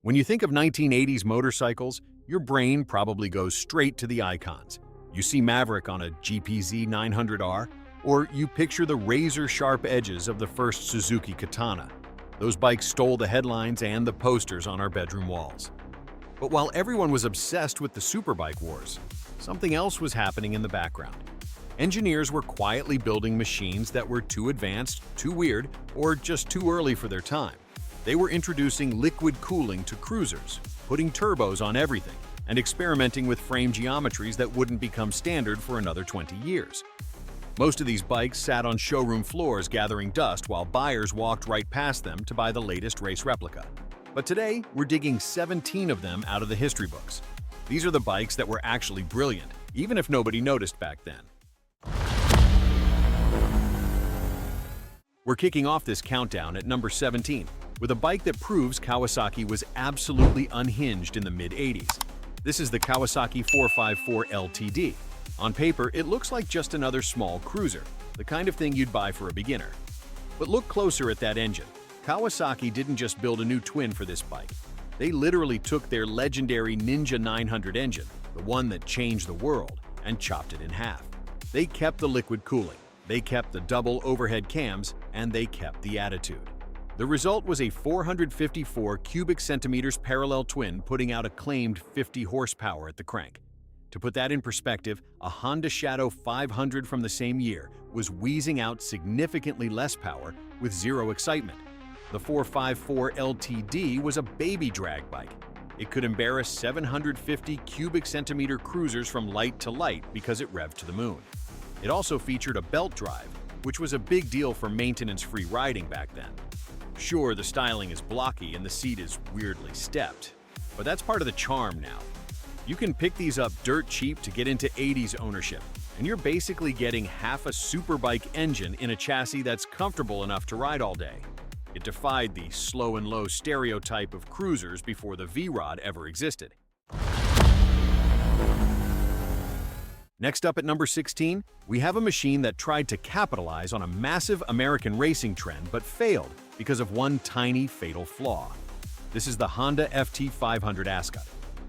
When you think of 1980s motorcycles, your brain probably goes straight to the icons. You see Maverick on a GPZ 900R, or you picture the razor-sharp edges of the first Suzuki Katana. Those bikes stole the headlines and the posters on our bedroom walls. But while everyone was obsessed with the superbike wars, something else was happening in the background. Engineers were quietly building machines that were too advanced, too weird, or just too early for their time. They were introducing liquid cooling to cruisers, putting turbos on everything, and experimenting with frame geometries that wouldn't become standard for another 20 years. Most of these bikes sat on showroom floors gathering dust while buyers walked right past them to buy the latest race replica. But today, we're digging 17 of them out of the history books. These are the bikes that were actually brilliant, even if nobody noticed back then. We're kicking off this countdown at number 17, with a bike that proves Kawasaki was absolutely unhinged in the mid-80s. This is the Kawasaki 454 LTD. On paper, it looks like just another small cruiser, the kind of thing you'd buy for a beginner. But look closer at that engine. Kawasaki didn't just build a new twin for this bike. They literally took their legendary Ninja 900 engine, the one that changed the world, and chopped it in half. They kept the liquid cooling, they kept the double overhead cams, and they kept the attitude. The result was a 454 cubic centimeters parallel twin putting out a claimed 50 horsepower at the crank. To put that in perspective, a Honda Shadow 500 from the same year was wheezing out significantly less power with zero excitement. The 454 LTD was a baby drag bike. It could embarrass 750 cubic centimeter cruisers from light to light because it revved to the moon. It also featured a belt drive, which was a big deal for maintenance-free riding back then. Sure, the styling is blocky and the seat is weirdly stepped, but that's part of the charm now. You can pick these up dirt cheap to get into 80s ownership, and you're basically getting half a superbike engine in a chassis that's comfortable enough to ride all day. It defied the slow and low stereotype of cruisers before the V-Rod ever existed. Next up at number 16, we have a machine that tried to capitalize on a massive American racing trend but failed because of one tiny fatal flaw. This is the Honda FT500 Ascot.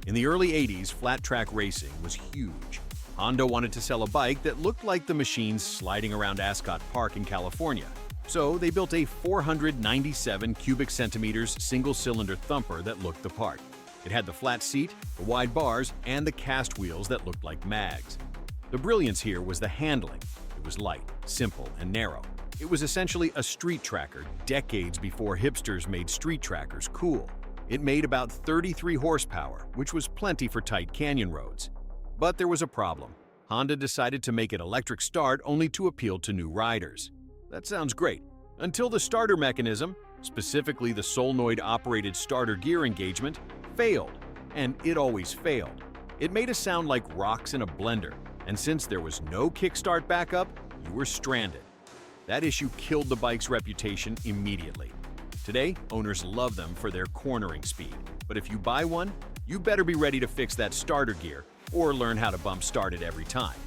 In the early 80s, flat-track racing was huge. Honda wanted to sell a bike that looked like the machines sliding around Ascot Park in California. So they built a 497 cubic centimeters single-cylinder thumper that looked the part. It had the flat seat, the wide bars, and the cast wheels that looked like mags. The brilliance here was the handling. It was light, simple, and narrow. It was essentially a street tracker decades before hipsters made street trackers cool. It made about 33 horsepower, which was plenty for tight canyon roads. But there was a problem. Honda decided to make it electric start only to appeal to new riders. That sounds great, until the starter mechanism, specifically the solenoid-operated starter gear engagement, failed. And it always failed. It made us sound like rocks in a blender, and since there was no kickstart backup, you were stranded. That issue killed the bike's reputation immediately. Today, owners love them for their cornering speed, but if you buy one, you better be ready to fix that starter gear or learn how to bump start it every time.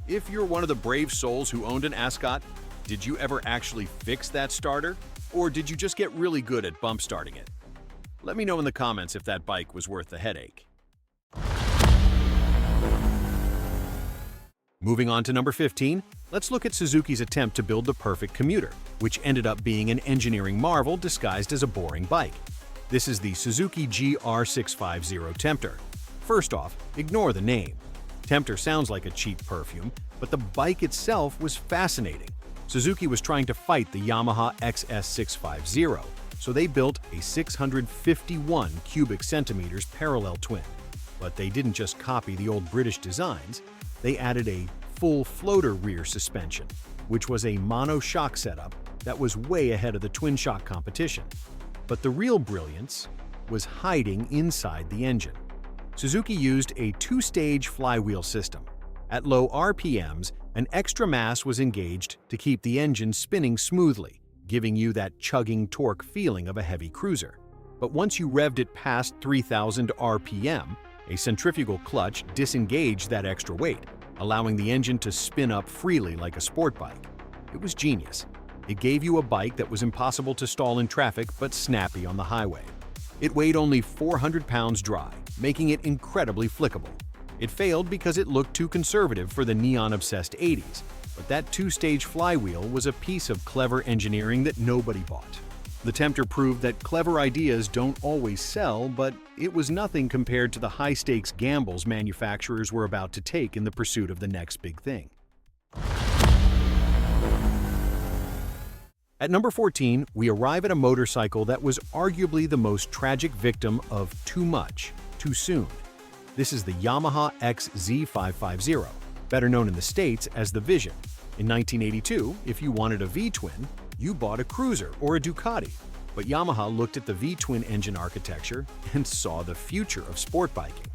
If you're one of the brave souls who owned an Ascot, did you ever actually fix that starter, or did you just get really good at bump starting it? Let me know in the comments if that bike was worth the headache. Moving on to number 15, let's look at Suzuki's attempt to build the perfect commuter, which ended up being an engineering marvel disguised as a boring bike. This is the Suzuki GR650 Tempter. First off, ignore the name. Tempter sounds like a cheap perfume, but the bike itself was fascinating. Suzuki was trying to fight the Yamaha XS650, so they built a 651 cubic centimeters parallel twin. But they didn't just copy the old British designs, they added a full floater rear suspension, which was a mono-shock setup that was way ahead of the twin-shock competition. But the real brilliance was hiding inside the engine. Suzuki used a two-stage flywheel system. At low RPMs, an extra mass was engaged to keep the engine spinning smoothly, giving you that chugging torque feeling of a heavy cruiser. But once you revved it past 3,000 RPM, a centrifugal clutch disengaged that extra weight, allowing the engine to spin up freely like a sport bike. It was genius. It gave you a bike that was impossible to stall in traffic but snappy on the highway. It weighed only 400 pounds dry, making it incredibly flickable. It failed because it looked too conservative for the neon-obsessed 80s, but that two-stage flywheel was a piece of clever engineering that nobody bought. The Tempter proved that clever ideas don't always sell, but it was nothing compared to the high-stakes gambles manufacturers were about to take in the pursuit of the next big thing. At number 14, we arrive at a motorcycle that was arguably the most tragic victim of too much, too soon. This is the Yamaha XZ750, better known in the States as the Vision. In 1982, if you wanted a V-twin, you bought a Cruiser or a Ducati. But Yamaha looked at the V-twin engine architecture and saw the future of sport biking.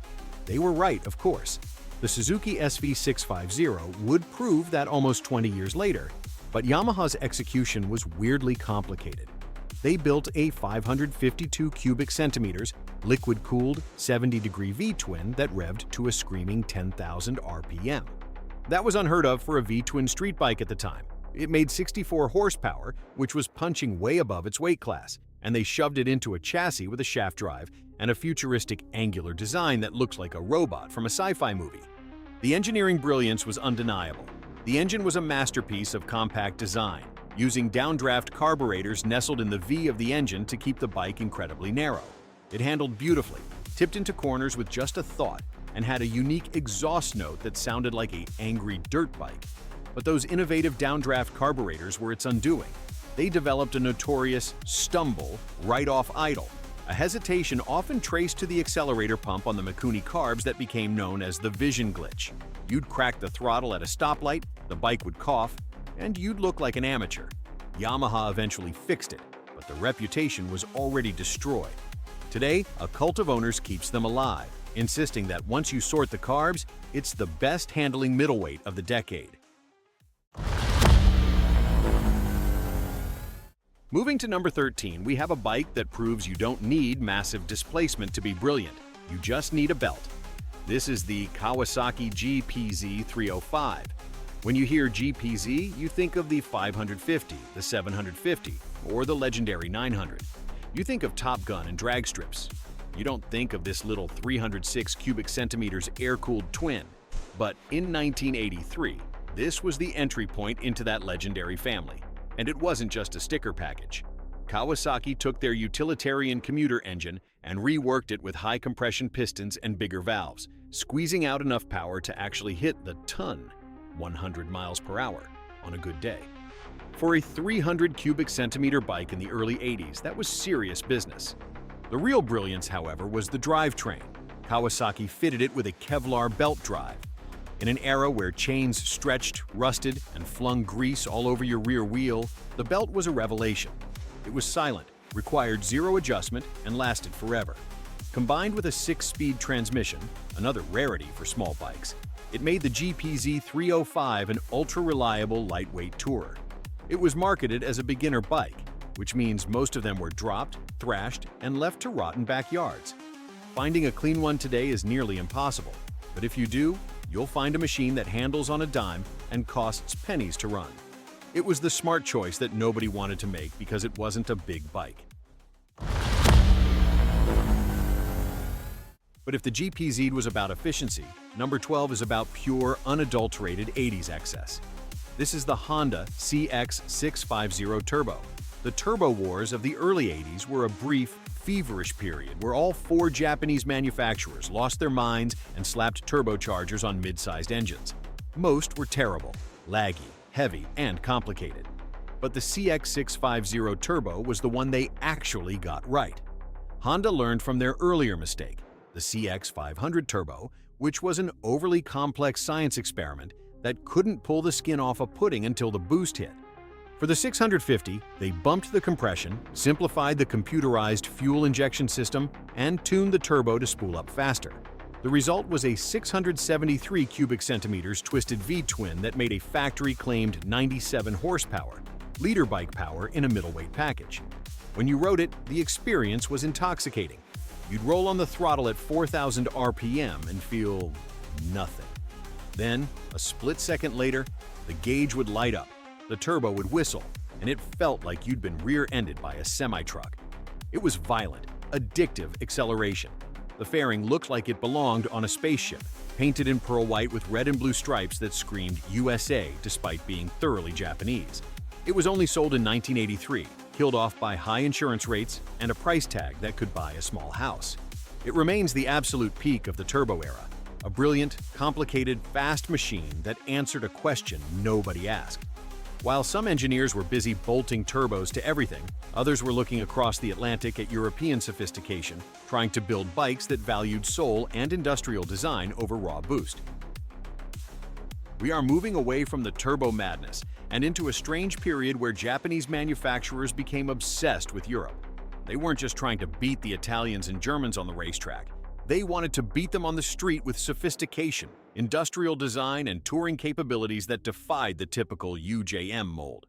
They were right, of course. The Suzuki SV650 would prove that almost 20 years later, but Yamaha's execution was weirdly complicated. They built a 552 cubic centimeters, liquid-cooled, 70-degree V-twin that revved to a screaming 10,000 RPM. That was unheard of for a V-twin street bike at the time. It made 64 horsepower, which was punching way above its weight class, and they shoved it into a chassis with a shaft drive and a futuristic angular design that looks like a robot from a sci-fi movie. The engineering brilliance was undeniable. The engine was a masterpiece of compact design, using downdraft carburetors nestled in the V of the engine to keep the bike incredibly narrow. It handled beautifully, tipped into corners with just a thought, and had a unique exhaust note that sounded like an angry dirt bike. But those innovative downdraft carburetors were its undoing. They developed a notorious stumble right off idle, a hesitation often traced to the accelerator pump on the Mikuni carbs that became known as the Vision glitch. You'd crack the throttle at a stoplight, the bike would cough, and you'd look like an amateur. Yamaha eventually fixed it, but the reputation was already destroyed. Today, a cult of owners keeps them alive, insisting that once you sort the carbs, it's the best handling middleweight of the decade. Moving to number 13, we have a bike that proves you don't need massive displacement to be brilliant. You just need a belt. This is the Kawasaki GPZ 305. When you hear GPZ, you think of the 550, the 750, or the legendary 900. You think of Top Gun and drag strips. You don't think of this little 306 cubic centimeters air-cooled twin. But in 1983, this was the entry point into that legendary family. And it wasn't just a sticker package. Kawasaki took their utilitarian commuter engine and reworked it with high-compression pistons and bigger valves, squeezing out enough power to actually hit the ton, 100 miles per hour, on a good day. For a 300 cubic centimeter bike in the early 80s, that was serious business. The real brilliance, however, was the drivetrain. Kawasaki fitted it with a Kevlar belt drive. In an era where chains stretched, rusted, and flung grease all over your rear wheel, the belt was a revelation. It was silent, required zero adjustment, and lasted forever. Combined with a 6-speed transmission, another rarity for small bikes, it made the GPZ 305 an ultra-reliable lightweight tourer. It was marketed as a beginner bike, which means most of them were dropped, thrashed, and left to rot in backyards. Finding a clean one today is nearly impossible, but if you do, you'll find a machine that handles on a dime and costs pennies to run. It was the smart choice that nobody wanted to make because it wasn't a big bike. But if the GPZ was about efficiency, number 12 is about pure, unadulterated 80s excess. This is the Honda CX650 Turbo. The turbo wars of the early 80s were a brief, feverish period where all 4 Japanese manufacturers lost their minds and slapped turbochargers on mid-sized engines. Most were terrible, laggy, heavy, and complicated. But the CX650 Turbo was the one they actually got right. Honda learned from their earlier mistake, the CX500 Turbo, which was an overly complex science experiment that couldn't pull the skin off a pudding until the boost hit. For the 650, they bumped the compression, simplified the computerized fuel injection system, and tuned the turbo to spool up faster. The result was a 673 cubic centimeters twisted V-twin that made a factory-claimed 97 horsepower, liter bike power in a middleweight package. When you rode it, the experience was intoxicating. You'd roll on the throttle at 4,000 RPM and feel nothing. Then, a split second later, the gauge would light up, the turbo would whistle, and it felt like you'd been rear-ended by a semi-truck. It was violent, addictive acceleration. The fairing looked like it belonged on a spaceship, painted in pearl white with red and blue stripes that screamed USA despite being thoroughly Japanese. It was only sold in 1983, killed off by high insurance rates and a price tag that could buy a small house. It remains the absolute peak of the turbo era, a brilliant, complicated, fast machine that answered a question nobody asked. While some engineers were busy bolting turbos to everything, others were looking across the Atlantic at European sophistication, trying to build bikes that valued soul and industrial design over raw boost. We are moving away from the turbo madness and into a strange period where Japanese manufacturers became obsessed with Europe. They weren't just trying to beat the Italians and Germans on the racetrack. They wanted to beat them on the street with sophistication, industrial design, and touring capabilities that defied the typical UJM mold.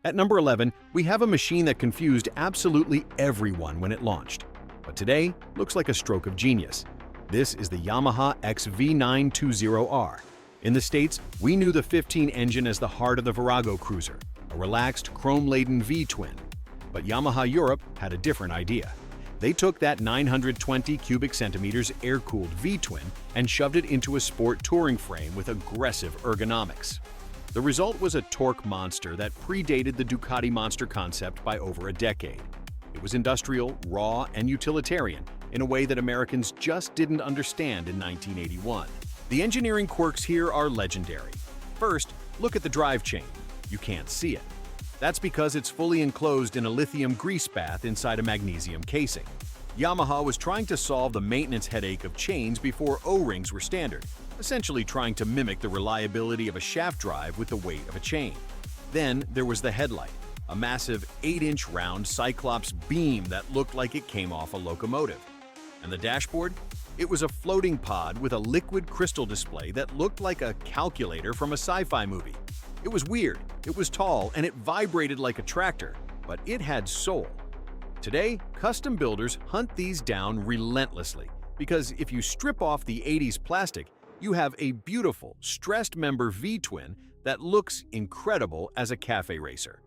At number 11, we have a machine that confused absolutely everyone when it launched, but today looks like a stroke of genius. This is the Yamaha XV920R. In the States, we knew the 15 engine as the heart of the Virago cruiser, a relaxed, chrome-laden V-twin. But Yamaha Europe had a different idea. They took that 920 cubic centimeters air-cooled V-twin and shoved it into a sport touring frame with aggressive ergonomics. The result was a torque monster that predated the Ducati Monster concept by over a decade. It was industrial, raw, and utilitarian in a way that Americans just didn't understand in 1981. The engineering quirks here are legendary. First, look at the drive chain. You can't see it. That's because it's fully enclosed in a lithium grease bath inside a magnesium casing. Yamaha was trying to solve the maintenance headache of chains before O-rings were standard, essentially trying to mimic the reliability of a shaft drive with the weight of a chain. Then there was the headlight, a massive 8-inch round Cyclops beam that looked like it came off a locomotive. And the dashboard? It was a floating pod with a liquid crystal display that looked like a calculator from a sci-fi movie. It was weird, it was tall, and it vibrated like a tractor, but it had soul. Today, custom builders hunt these down relentlessly, because if you strip off the 80s plastic, you have a beautiful, stressed member V-twin that looks incredible as a cafe racer.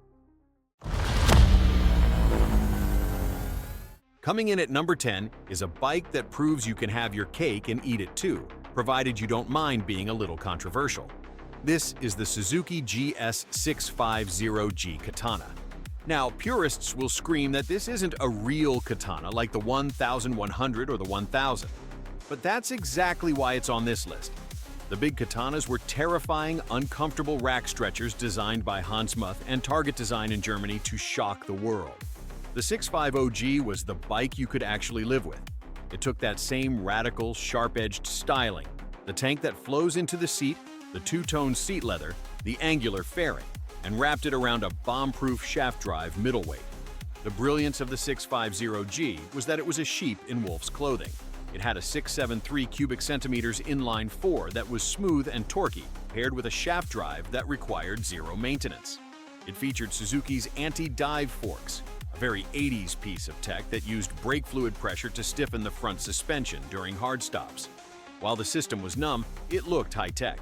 Coming in at number 10 is a bike that proves you can have your cake and eat it too, provided you don't mind being a little controversial. This is the Suzuki GS650G Katana. Now, purists will scream that this isn't a real Katana like the 1100 or the 1000. But that's exactly why it's on this list. The big Katanas were terrifying, uncomfortable rack stretchers designed by Hans Muth and Target Design in Germany to shock the world. The 650G was the bike you could actually live with. It took that same radical, sharp-edged styling, the tank that flows into the seat, the two-tone seat leather, the angular fairing, and wrapped it around a bomb-proof shaft drive middleweight. The brilliance of the 650G was that it was a sheep in wolf's clothing. It had a 673 cubic centimeters inline 4 that was smooth and torquey, paired with a shaft drive that required zero maintenance. It featured Suzuki's anti-dive forks, a very 80s piece of tech that used brake fluid pressure to stiffen the front suspension during hard stops. While the system was numb, it looked high-tech.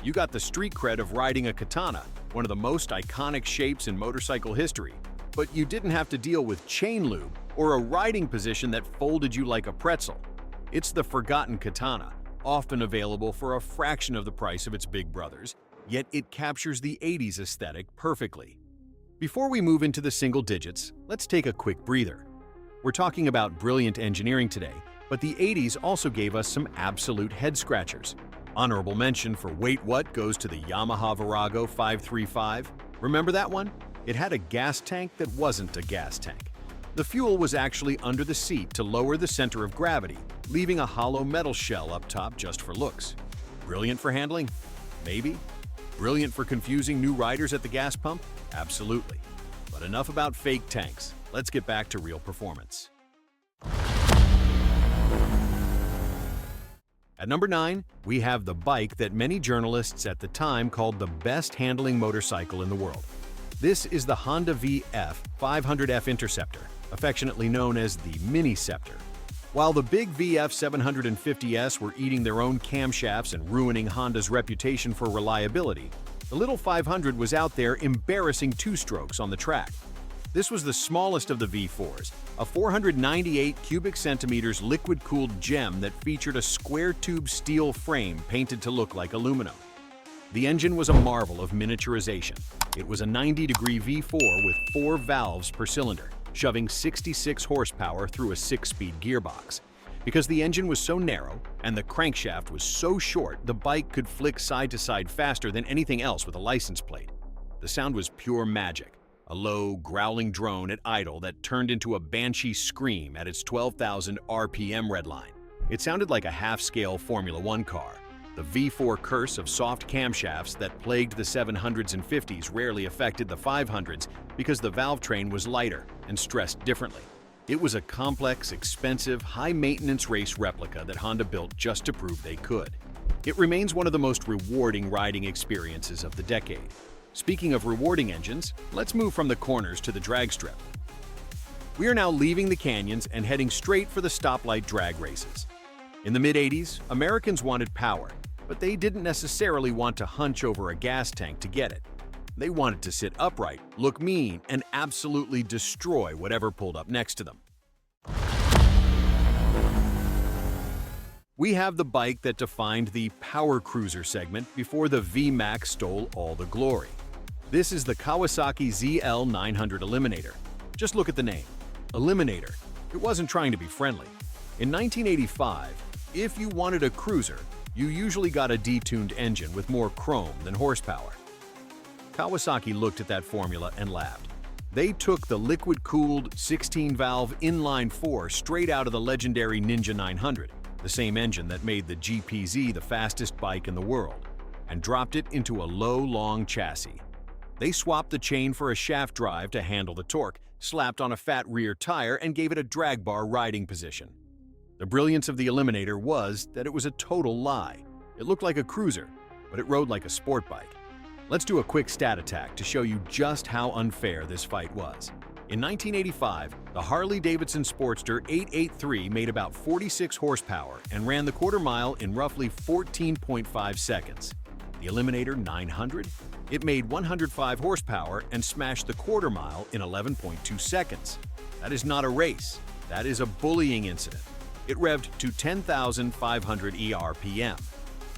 You got the street cred of riding a Katana, one of the most iconic shapes in motorcycle history, but you didn't have to deal with chain lube or a riding position that folded you like a pretzel. It's the forgotten Katana, often available for a fraction of the price of its big brothers, yet it captures the 80s aesthetic perfectly. Before we move into the single digits, let's take a quick breather. We're talking about brilliant engineering today, but the 80s also gave us some absolute head-scratchers. Honorable mention for Wait What goes to the Yamaha Virago 535. Remember that one? It had a gas tank that wasn't a gas tank. The fuel was actually under the seat to lower the center of gravity, leaving a hollow metal shell up top just for looks. Brilliant for handling? Maybe. Brilliant for confusing new riders at the gas pump? Absolutely. But enough about fake tanks. Let's get back to real performance. At number 9, we have the bike that many journalists at the time called the best handling motorcycle in the world. This is the Honda VF 500F Interceptor, affectionately known as the Mini-Scepter. While the big VF 750S were eating their own camshafts and ruining Honda's reputation for reliability, the little 500 was out there embarrassing two-strokes on the track. This was the smallest of the V4s, a 498 cubic centimeters liquid-cooled gem that featured a square-tube steel frame painted to look like aluminum. The engine was a marvel of miniaturization. It was a 90-degree V4 with 4 valves per cylinder, shoving 66 horsepower through a 6-speed gearbox. Because the engine was so narrow and the crankshaft was so short, the bike could flick side to side faster than anything else with a license plate. The sound was pure magic, a low, growling drone at idle that turned into a banshee scream at its 12,000 RPM redline. It sounded like a half-scale Formula One car. The V4 curse of soft camshafts that plagued the 700s and 50s rarely affected the 500s because the valve train was lighter and stressed differently. It was a complex, expensive, high-maintenance race replica that Honda built just to prove they could. It remains one of the most rewarding riding experiences of the decade. Speaking of rewarding engines, let's move from the corners to the drag strip. We are now leaving the canyons and heading straight for the stoplight drag races. In the mid-80s, Americans wanted power, but they didn't necessarily want to hunch over a gas tank to get it. They wanted to sit upright, look mean, and absolutely destroy whatever pulled up next to them. We have the bike that defined the power cruiser segment before the VMAX stole all the glory. This is the Kawasaki ZL900 Eliminator. Just look at the name, Eliminator. It wasn't trying to be friendly. In 1985, if you wanted a cruiser, you usually got a detuned engine with more chrome than horsepower. Kawasaki looked at that formula and laughed. They took the liquid-cooled 16-valve inline-4 straight out of the legendary Ninja 900, the same engine that made the GPZ the fastest bike in the world, and dropped it into a low, long chassis. They swapped the chain for a shaft drive to handle the torque, slapped on a fat rear tire, and gave it a drag bar riding position. The brilliance of the Eliminator was that it was a total lie. It looked like a cruiser, but it rode like a sport bike. Let's do a quick stat attack to show you just how unfair this fight was. In 1985, the Harley-Davidson Sportster 883 made about 46 horsepower and ran the quarter mile in roughly 14.5 seconds. The Eliminator 900? It made 105 horsepower and smashed the quarter mile in 11.2 seconds. That is not a race. That is a bullying incident. It revved to 10,500 ERPM.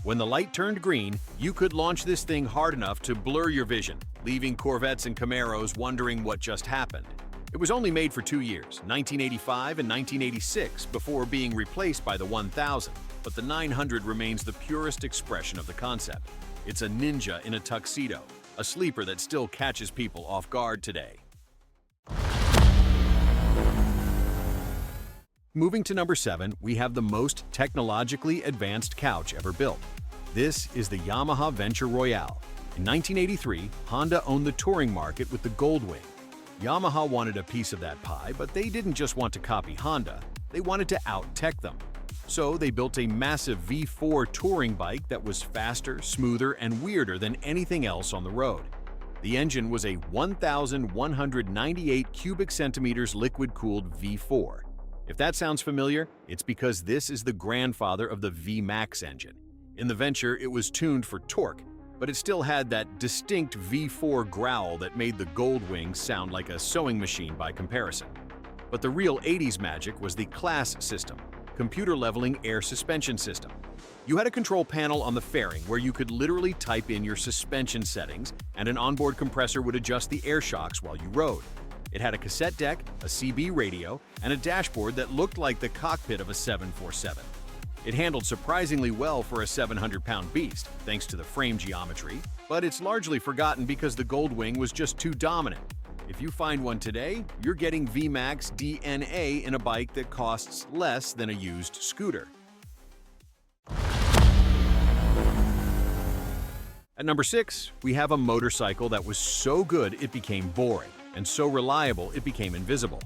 When the light turned green, you could launch this thing hard enough to blur your vision, leaving Corvettes and Camaros wondering what just happened. It was only made for 2 years, 1985 and 1986, before being replaced by the 1000, but the 900 remains the purest expression of the concept. It's a ninja in a tuxedo, a sleeper that still catches people off guard today. Moving to number 7, we have the most technologically advanced couch ever built. This is the Yamaha Venture Royale. In 1983, Honda owned the touring market with the Goldwing. Yamaha wanted a piece of that pie, but they didn't just want to copy Honda, they wanted to out-tech them. So they built a massive V4 touring bike that was faster, smoother, and weirder than anything else on the road. The engine was a 1,198 cubic centimeters liquid-cooled V4. If that sounds familiar, it's because this is the grandfather of the VMAX engine. In the Venture, it was tuned for torque, but it still had that distinct V4 growl that made the Goldwing sound like a sewing machine by comparison. But the real 80s magic was the class system, computer leveling air suspension system. You had a control panel on the fairing where you could literally type in your suspension settings, and an onboard compressor would adjust the air shocks while you rode. It had a cassette deck, a CB radio, and a dashboard that looked like the cockpit of a 747. It handled surprisingly well for a 700-pound beast, thanks to the frame geometry, but it's largely forgotten because the Goldwing was just too dominant. If you find one today, you're getting VMAX DNA in a bike that costs less than a used scooter. At number 6, we have a motorcycle that was so good it became boring, and so reliable it became invisible.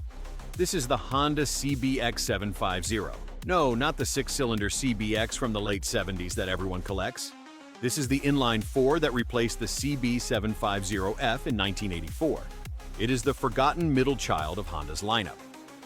This is the Honda CBX750. No, not the 6-cylinder CBX from the late 70s that everyone collects. This is the inline-4 that replaced the CB750F in 1984. It is the forgotten middle child of Honda's lineup.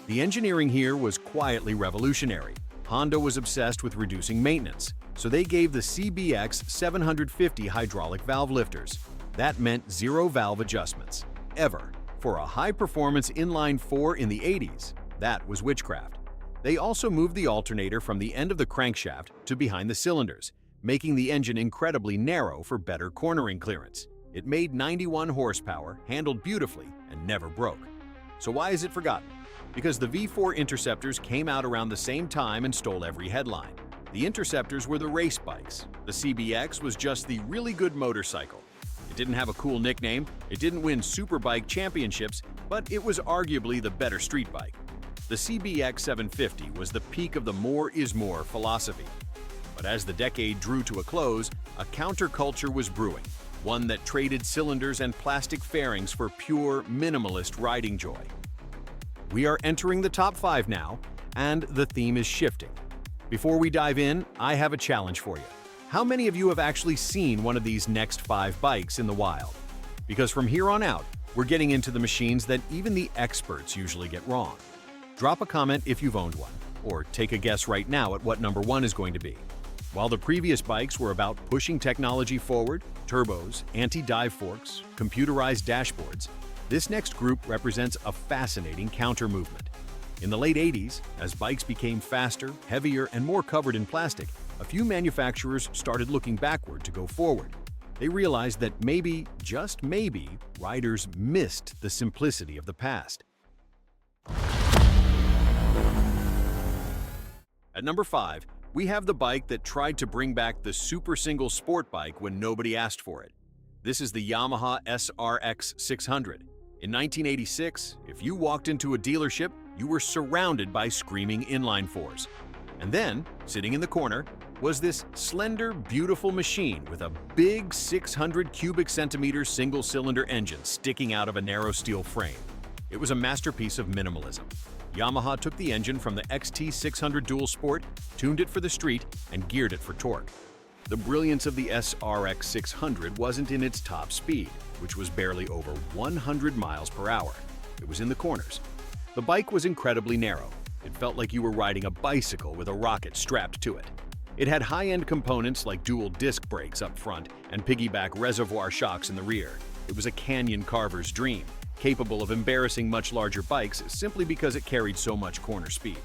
The engineering here was quietly revolutionary. Honda was obsessed with reducing maintenance, so they gave the CBX 750 hydraulic valve lifters. That meant 0 valve adjustments, ever. For a high-performance inline-4 in the 80s, that was witchcraft. They also moved the alternator from the end of the crankshaft to behind the cylinders, making the engine incredibly narrow for better cornering clearance. It made 91 horsepower, handled beautifully, and never broke. So why is it forgotten? Because the V4 Interceptors came out around the same time and stole every headline. The Interceptors were the race bikes. The CBX was just the really good motorcycle. It didn't have a cool nickname, it didn't win Superbike championships, but it was arguably the better street bike. The CBX750 was the peak of the more is more philosophy. But as the decade drew to a close, a counterculture was brewing, one that traded cylinders and plastic fairings for pure, minimalist riding joy. We are entering the top 5 now, and the theme is shifting. Before we dive in, I have a challenge for you. How many of you have actually seen one of these next 5 bikes in the wild? Because from here on out, we're getting into the machines that even the experts usually get wrong. Drop a comment if you've owned one, or take a guess right now at what number 1 is going to be. While the previous bikes were about pushing technology forward, turbos, anti-dive forks, computerized dashboards, this next group represents a fascinating counter-movement. In the late 80s, as bikes became faster, heavier, and more covered in plastic, a few manufacturers started looking backward to go forward. They realized that maybe, just maybe, riders missed the simplicity of the past. At number 5, we have the bike that tried to bring back the super single sport bike when nobody asked for it. This is the Yamaha SRX600. In 1986, if you walked into a dealership, you were surrounded by screaming inline-4s. And then, sitting in the corner, was this slender, beautiful machine with a big 600 cubic centimeter single-cylinder engine sticking out of a narrow steel frame. It was a masterpiece of minimalism. Yamaha took the engine from the XT600 Dual Sport, tuned it for the street, and geared it for torque. The brilliance of the SRX600 wasn't in its top speed, which was barely over 100 miles per hour. It was in the corners. The bike was incredibly narrow. It felt like you were riding a bicycle with a rocket strapped to it. It had high-end components like dual disc brakes up front and piggyback reservoir shocks in the rear. It was a canyon carver's dream, capable of embarrassing much larger bikes simply because it carried so much corner speed.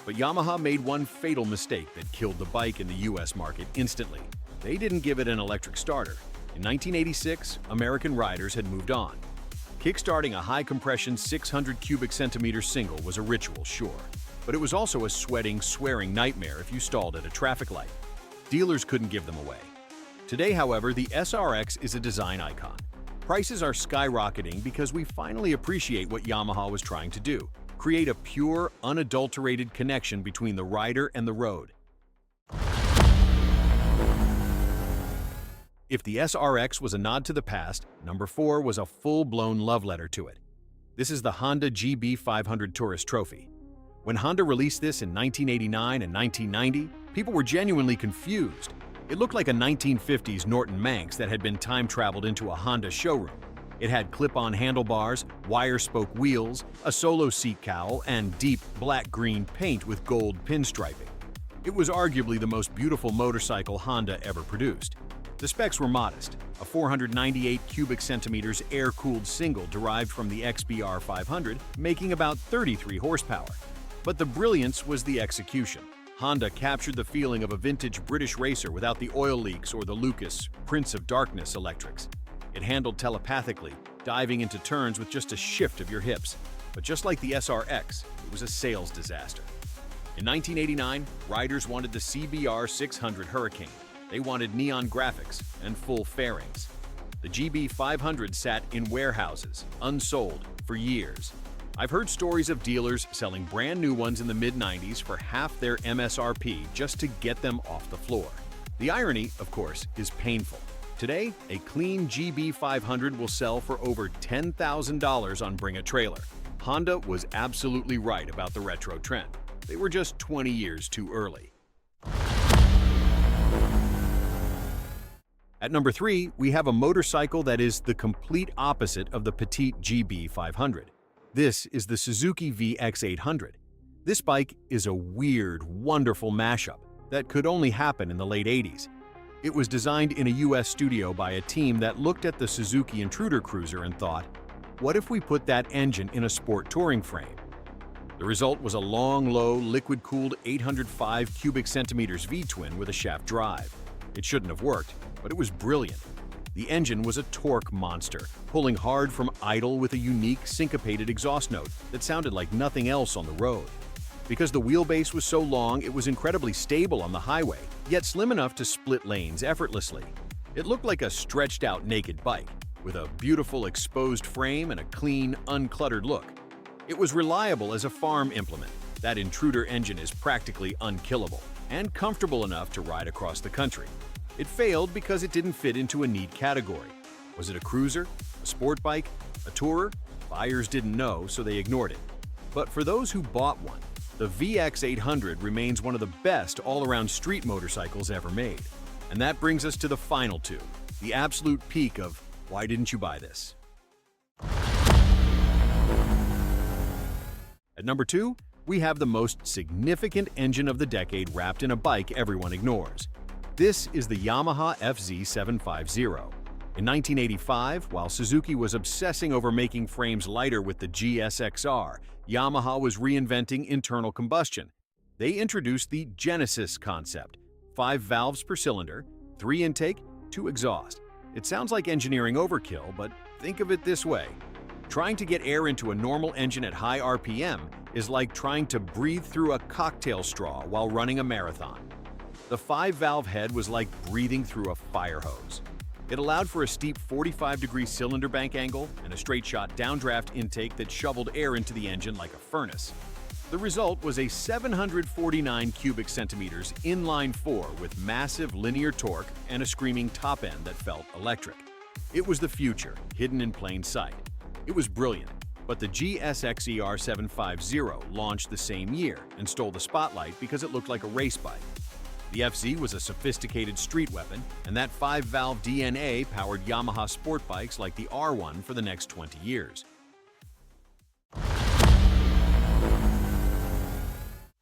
But Yamaha made one fatal mistake that killed the bike in the US market instantly. They didn't give it an electric starter. In 1986, American riders had moved on. Kickstarting a high-compression 600 cubic centimeter single was a ritual, sure, but it was also a sweating, swearing nightmare if you stalled at a traffic light. Dealers couldn't give them away. Today, however, the SRX is a design icon. Prices are skyrocketing because we finally appreciate what Yamaha was trying to do: create a pure, unadulterated connection between the rider and the road. If the SRX was a nod to the past, number 4 was a full-blown love letter to it. This is the Honda GB500 Tourist Trophy. When Honda released this in 1989 and 1990, people were genuinely confused. It looked like a 1950s Norton Manx that had been time-traveled into a Honda showroom. It had clip-on handlebars, wire-spoke wheels, a solo seat cowl, and deep black-green paint with gold pinstriping. It was arguably the most beautiful motorcycle Honda ever produced. The specs were modest: a 498 cubic centimeters air-cooled single derived from the XBR 500, making about 33 horsepower. But the brilliance was the execution. Honda captured the feeling of a vintage British racer without the oil leaks or the Lucas, Prince of Darkness electrics. It handled telepathically, diving into turns with just a shift of your hips. But just like the SRX, it was a sales disaster. In 1989, riders wanted the CBR 600 Hurricane. They wanted neon graphics and full fairings. The GB500 sat in warehouses, unsold, for years. I've heard stories of dealers selling brand new ones in the mid-90s for half their MSRP just to get them off the floor. The irony, of course, is painful. Today, a clean GB500 will sell for over $10,000 on Bring a Trailer. Honda was absolutely right about the retro trend. They were just 20 years too early. At number 3, we have a motorcycle that is the complete opposite of the petite GB500. This is the Suzuki VX800. This bike is a weird, wonderful mashup that could only happen in the late 80s. It was designed in a US studio by a team that looked at the Suzuki Intruder Cruiser and thought, what if we put that engine in a sport touring frame? The result was a long, low, liquid-cooled 805 cubic centimeters V-twin with a shaft drive. It shouldn't have worked, but it was brilliant. The engine was a torque monster, pulling hard from idle with a unique syncopated exhaust note that sounded like nothing else on the road. Because the wheelbase was so long, it was incredibly stable on the highway, yet slim enough to split lanes effortlessly. It looked like a stretched-out naked bike, with a beautiful exposed frame and a clean, uncluttered look. It was reliable as a farm implement. That intruder engine is practically unkillable and comfortable enough to ride across the country. It failed because it didn't fit into a neat category. Was it a cruiser, a sport bike, a tourer? Buyers didn't know, so they ignored it. But for those who bought one, the VX800 remains one of the best all-around street motorcycles ever made. And that brings us to the final two, the absolute peak of why didn't you buy this? At number 2, we have the most significant engine of the decade wrapped in a bike everyone ignores. This is the Yamaha FZ750. In 1985, while Suzuki was obsessing over making frames lighter with the GSX-R, Yamaha was reinventing internal combustion. They introduced the Genesis concept: 5 valves per cylinder, 3 intake, 2 exhaust. It sounds like engineering overkill, but think of it this way. Trying to get air into a normal engine at high RPM is like trying to breathe through a cocktail straw while running a marathon. The 5-valve head was like breathing through a fire hose. It allowed for a steep 45-degree cylinder bank angle and a straight-shot downdraft intake that shoveled air into the engine like a furnace. The result was a 749 cubic centimeters inline-4 with massive linear torque and a screaming top end that felt electric. It was the future, hidden in plain sight. It was brilliant, but the GSX-ER 750 launched the same year and stole the spotlight because it looked like a race bike. The FZ was a sophisticated street weapon, and that 5-valve DNA powered Yamaha sport bikes like the R1 for the next 20 years.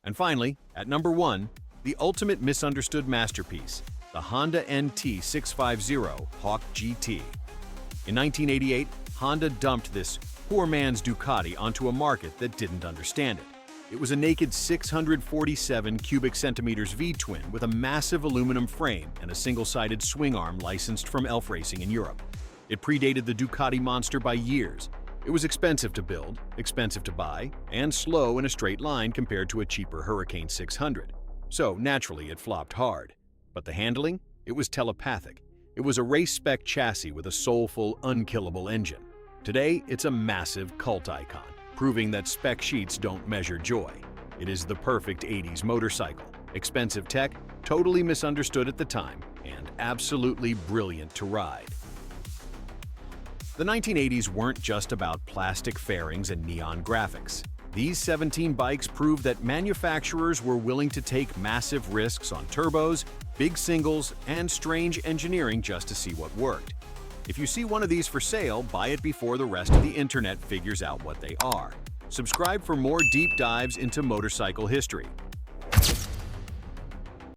And finally, at number 1, the ultimate misunderstood masterpiece, the Honda NT650 Hawk GT. In 1988, Honda dumped this poor man's Ducati onto a market that didn't understand it. It was a naked 647 cubic centimeters V-twin with a massive aluminum frame and a single-sided swing arm licensed from Elf Racing in Europe. It predated the Ducati monster by years. It was expensive to build, expensive to buy, and slow in a straight line compared to a cheaper Hurricane 600. So naturally it flopped hard. But the handling? It was telepathic. It was a race-spec chassis with a soulful, unkillable engine. Today, it's a massive cult icon, proving that spec sheets don't measure joy. It is the perfect 80s motorcycle. Expensive tech, totally misunderstood at the time, and absolutely brilliant to ride. The 1980s weren't just about plastic fairings and neon graphics. These 17 bikes proved that manufacturers were willing to take massive risks on turbos, big singles, and strange engineering just to see what worked. If you see one of these for sale, buy it before the rest of the internet figures out what they are. Subscribe for more deep dives into motorcycle history.